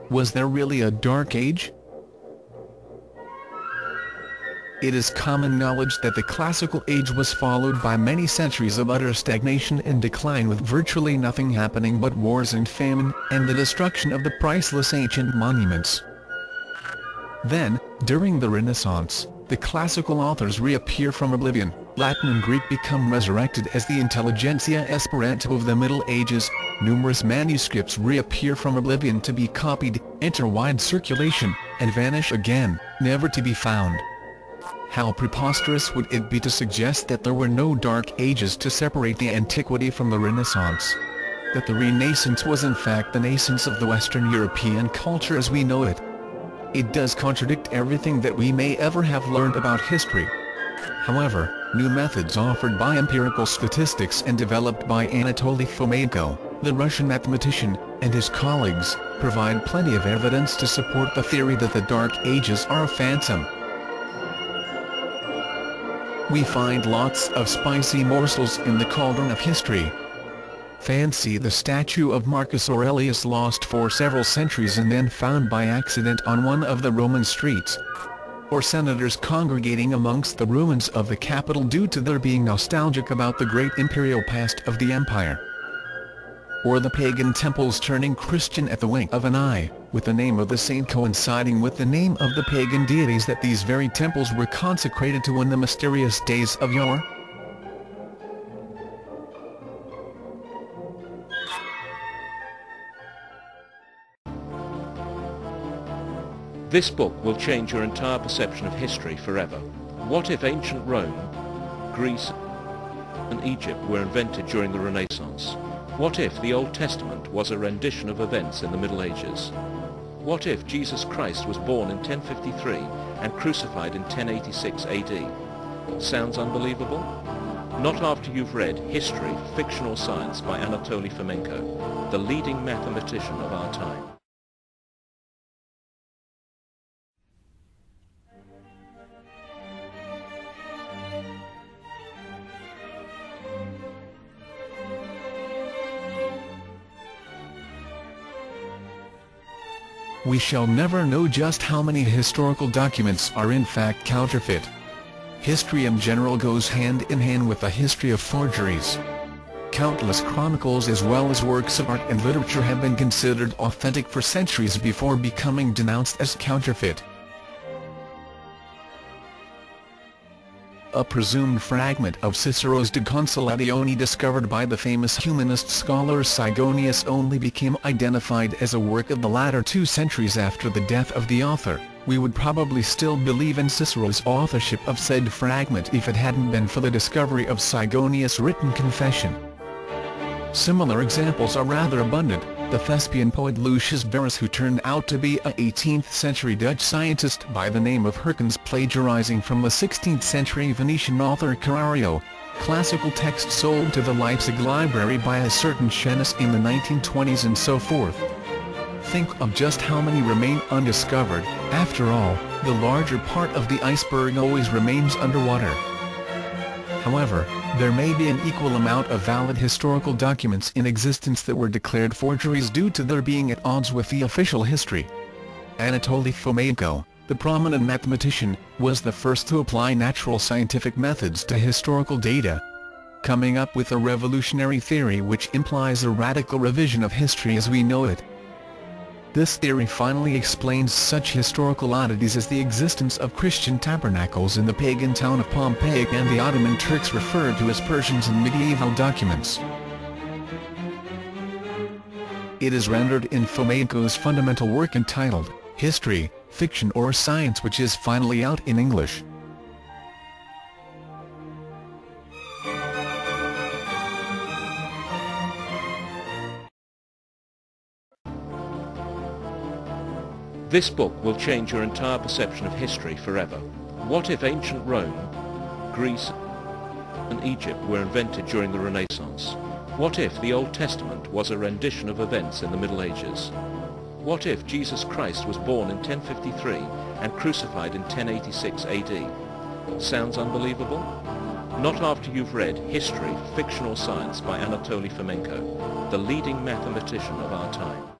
Was there really a Dark Age? It is common knowledge that the Classical Age was followed by many centuries of utter stagnation and decline, with virtually nothing happening but wars and famine, and the destruction of the priceless ancient monuments. Then, during the Renaissance, the classical authors reappear from oblivion. Latin and Greek become resurrected as the intelligentsia Esperanto of the Middle Ages. Numerous manuscripts reappear from oblivion to be copied, enter wide circulation, and vanish again, never to be found. How preposterous would it be to suggest that there were no Dark Ages to separate the antiquity from the Renaissance? That the Re-naissance was in fact the nascence of the Western European culture as we know it? It does contradict everything that we may ever have learned about history. However, new methods offered by empirical statistics and developed by Anatoly Fomenko, the Russian mathematician, and his colleagues, provide plenty of evidence to support the theory that the Dark Ages are a phantom. We find lots of spicy morsels in the cauldron of history. Fancy the statue of Marcus Aurelius lost for several centuries and then found by accident on one of the Roman streets. Or senators congregating amongst the ruins of the Capitol due to their being nostalgic about the great imperial past of the empire. Or the pagan temples turning Christian at the wink of an eye, with the name of the saint coinciding with the name of the pagan deities that these very temples were consecrated to in the mysterious days of yore. This book will change your entire perception of history forever. What if ancient Rome, Greece, and Egypt were invented during the Renaissance? What if the Old Testament was a rendition of events in the Middle Ages? What if Jesus Christ was born in 1053 and crucified in 1086 AD? Sounds unbelievable? Not after you've read History, Fiction or Science by Anatoly Fomenko, the leading mathematician of our time. We shall never know just how many historical documents are in fact counterfeit. History in general goes hand in hand with the history of forgeries. Countless chronicles as well as works of art and literature have been considered authentic for centuries before becoming denounced as counterfeit. A presumed fragment of Cicero's De Consolatione discovered by the famous humanist scholar Sigonius only became identified as a work of the latter 2 centuries after the death of the author. We would probably still believe in Cicero's authorship of said fragment if it hadn't been for the discovery of Sigonius' written confession. Similar examples are rather abundant. The thespian poet Lucius Verus, who turned out to be a 18th-century Dutch scientist by the name of Herkens, plagiarizing from the 16th-century Venetian author Carrario, classical texts sold to the Leipzig library by a certain Schenes in the 1920s and so forth. Think of just how many remain undiscovered. After all, the larger part of the iceberg always remains underwater. However, there may be an equal amount of valid historical documents in existence that were declared forgeries due to their being at odds with the official history. Anatoly Fomenko, the prominent mathematician, was the first to apply natural scientific methods to historical data, coming up with a revolutionary theory which implies a radical revision of history as we know it. This theory finally explains such historical oddities as the existence of Christian tabernacles in the pagan town of Pompeii and the Ottoman Turks referred to as Persians in medieval documents. It is rendered in Fomenko's fundamental work entitled History, Fiction or Science, which is finally out in English. This book will change your entire perception of history forever. What if ancient Rome, Greece, and Egypt were invented during the Renaissance? What if the Old Testament was a rendition of events in the Middle Ages? What if Jesus Christ was born in 1053 and crucified in 1086 AD? Sounds unbelievable? Not after you've read History, Fiction or Science by Anatoly Fomenko, the leading mathematician of our time.